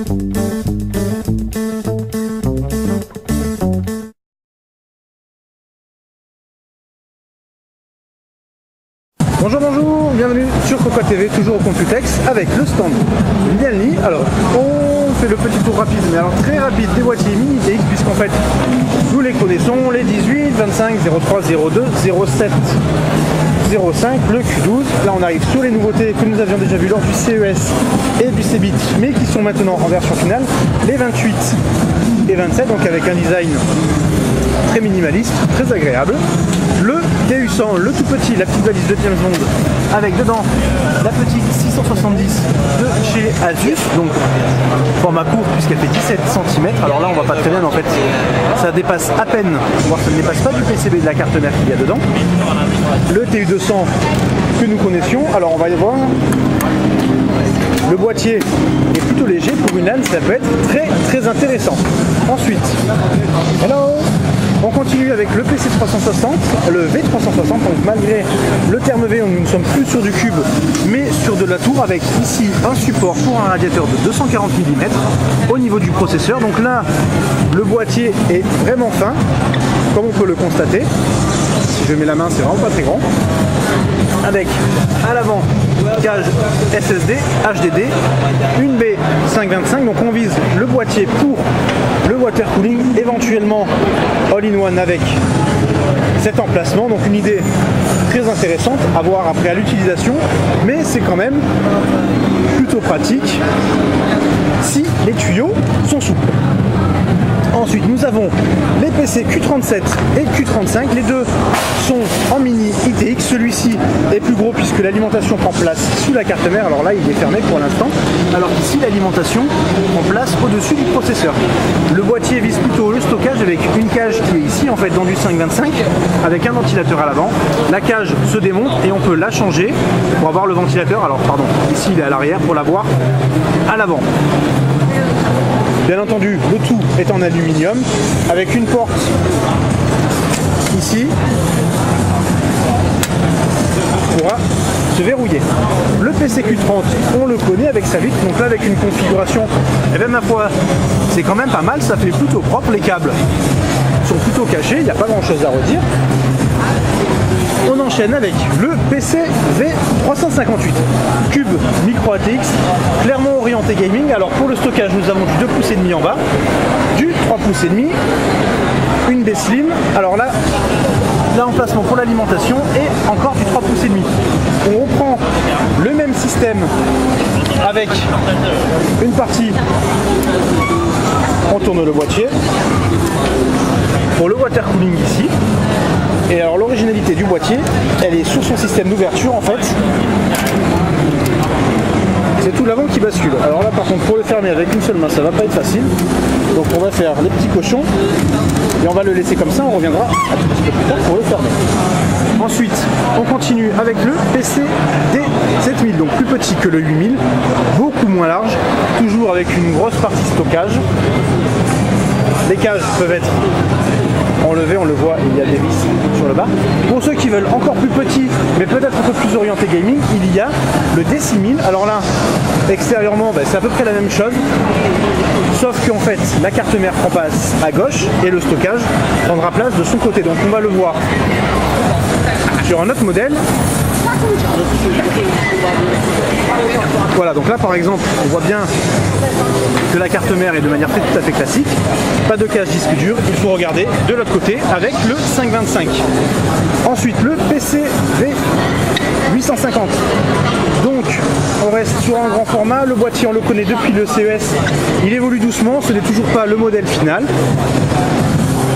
Bonjour, bonjour, bienvenue sur Cocoa TV, toujours au Computex avec le stand Lialny. Alors, on fait le petit tour rapide, mais alors très rapide des boîtiers mini TX, puisqu'en fait, nous les connaissons, les 18, 25, 03, 02, 07, 05, le Q12. Là, on arrive sur les nouveautés que nous avions déjà vues lors du CES et du CeBIT, mais qui sont maintenant en version finale, les 28 et 27, donc avec un design très minimaliste, très agréable. Le TU100, le tout petit, la petite valise de James Bond, avec dedans la petite 670 de chez Asus, donc format court puisqu'elle fait 17 cm. Alors là on va pas très bien, en fait ça dépasse à peine, voire ça ne dépasse pas du PCB de la carte mère qu'il y a dedans. Le TU200 que nous connaissions, alors on va y voir. Le boîtier est plutôt léger, pour une LAN ça peut être très très intéressant. Ensuite, on continue avec le PC360, le V360, donc malgré le terme V, nous ne sommes plus sur du cube, mais sur de la tour, avec ici un support pour un radiateur de 240 mm au niveau du processeur. Donc là, le boîtier est vraiment fin, comme on peut le constater. Si je mets la main, c'est vraiment pas très grand. Avec à l'avant cage SSD, HDD, une B525, donc on vise le boîtier pour le water cooling, éventuellement all-in-one avec cet emplacement, donc une idée très intéressante à voir après à l'utilisation, mais c'est quand même plutôt pratique si les tuyaux sont souples. Ensuite, nous avons les PC Q37 et Q35. Les deux sont en mini ITX. Celui-ci est plus gros puisque l'alimentation prend place sous la carte mère. Alors là, il est fermé pour l'instant. Alors qu'ici, l'alimentation prend place au-dessus du processeur. Le boîtier vise plutôt le stockage avec une cage qui est ici, en fait, dans du 525, avec un ventilateur à l'avant. La cage se démonte et on peut la changer pour avoir le ventilateur. Alors, pardon, ici, il est à l'arrière pour l'avoir à l'avant. Bien entendu, le tout est en aluminium, avec une porte ici qui pourra se verrouiller. Le PC Q30, on le connaît avec sa vitre, donc là avec une configuration, et même ma foi, c'est quand même pas mal, ça fait plutôt propre, les câbles sont plutôt cachés, il n'y a pas grand chose à redire. On enchaîne avec le PC V358 Cube Micro ATX, clairement orienté gaming. Alors pour le stockage, nous avons du 2,5 pouces en bas, du 3,5 pouces, une baie slim. Alors là, l'emplacement pour l'alimentation et encore du 3,5 pouces. On reprend le même système avec une partie, on tourne le boîtier pour le water cooling ici. Et alors l'originalité du boîtier, elle est sur son système d'ouverture en fait. C'est tout l'avant qui bascule. Alors là par contre pour le fermer avec une seule main ça va pas être facile. Donc on va faire les petits cochons et on va le laisser comme ça, on reviendra un tout petit peu plus tard pour le fermer. Ensuite on continue avec le PC D7000, donc plus petit que le 8000, beaucoup moins large, toujours avec une grosse partie stockage. Les cages peuvent être enlevé, on le voit, il y a des vis sur le bas. Pour ceux qui veulent encore plus petit, mais peut-être un peu plus orienté gaming, il y a le D6000. Alors là, extérieurement, c'est à peu près la même chose, sauf qu'en fait, la carte mère prend place à gauche et le stockage prendra place de son côté. Donc on va le voir sur un autre modèle. Voilà, donc là par exemple, on voit bien que la carte mère est de manière tout à fait classique. Pas de cage disque dur, il faut regarder de l'autre côté avec le 525. Ensuite, le PC V850. Donc, on reste sur un grand format. Le boîtier, on le connaît depuis le CES. Il évolue doucement, ce n'est toujours pas le modèle final.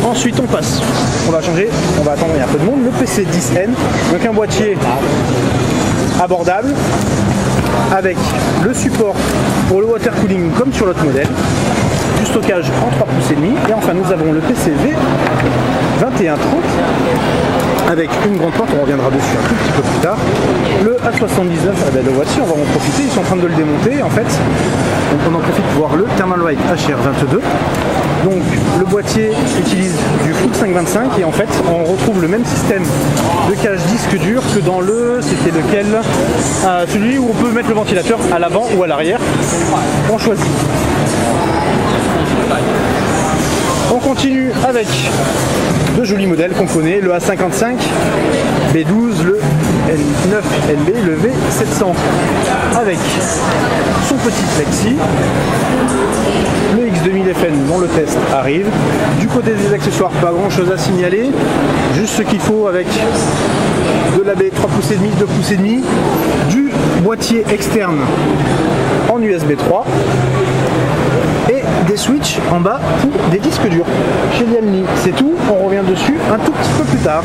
Ensuite on passe, on va changer, on va attendre, il y a un peu de monde, le PC 10N, donc un boîtier abordable avec le support pour le water cooling comme sur l'autre modèle, du stockage en 3,5 pouces et enfin nous avons le PC V2130 avec une grande porte, on reviendra dessus un tout petit peu plus tard. Le A79, le voici, on va en profiter, ils sont en train de le démonter en fait, donc on en profite pour voir le Thermalright HR22. Donc le boîtier utilise du Full 525 et en fait on retrouve le même système de cage disque dur que dans le, c'était lequel, celui où on peut mettre le ventilateur à l'avant ou à l'arrière, on choisit. continue avec de jolis modèles qu'on connaît, le A55, B12, le N9LB, le V700 avec son petit flexi, le X2000FN dont le test arrive. Du côté des accessoires, pas grand chose à signaler, juste ce qu'il faut avec de la baie 3 pouces et demi, 2 pouces et demi, du boîtier externe en USB 3 et des switches en bas pour des disques durs chez Liamni. C'est tout, on revient dessus un tout petit peu plus tard.